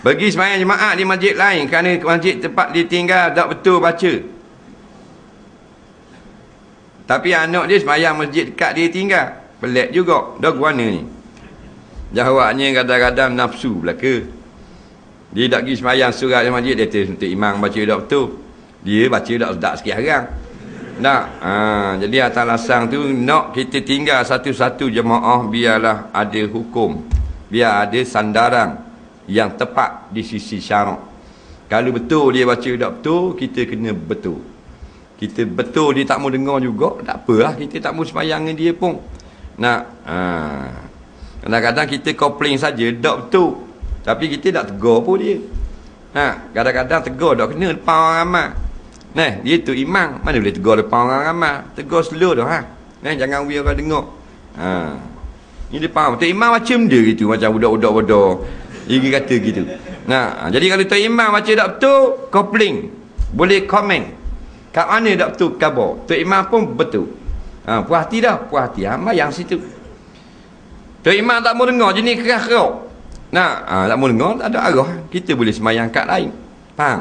Pergi sembahyang jemaah di masjid lain kerana masjid tempat dia tinggal tak betul baca. Tapi anak dia sembahyang masjid dekat dia tinggal. Pelik juga. Dah guana ni. Jawabnya kadang-kadang nafsu belaka. Dia tak pergi sembahyang surat di masjid, dia untuk imam baca tak betul. Dia baca tak sikit harang. Nak. Jadi atas lasang tu nak kita tinggal satu-satu jemaah biarlah ada hukum. Biar ada sandaran yang tepat di sisi syarak. Kalau betul dia baca tak betul, kita kena betul. Kita betul dia tak mau dengar juga, tak apalah, kita tak mau sembahyang dengan dia pun. Nak. Kadang-kadang kita komplain saja tak betul. Tapi kita tak tegur pun dia. Kadang-kadang tegur tak kena depan orang ramai. Nah, dia tu imam, mana boleh tegur depan orang ramai. Tegur slow dah. Jangan we orang dengar. Ni depan tu imam macam dia gitu, macam budak-budak bodoh. Dia kata gitu. Jadi kalau tu imam baca tak betul, komplain. Boleh komen. Kat mana tak betul khabar. Tu imam pun betul. Puas hati dah, puas hati. Yang situ. Tu imam tak mau dengar jenis keras-keras. Tak mau dengar, tak ada arah. Kita boleh sembahyang kat lain. Faham?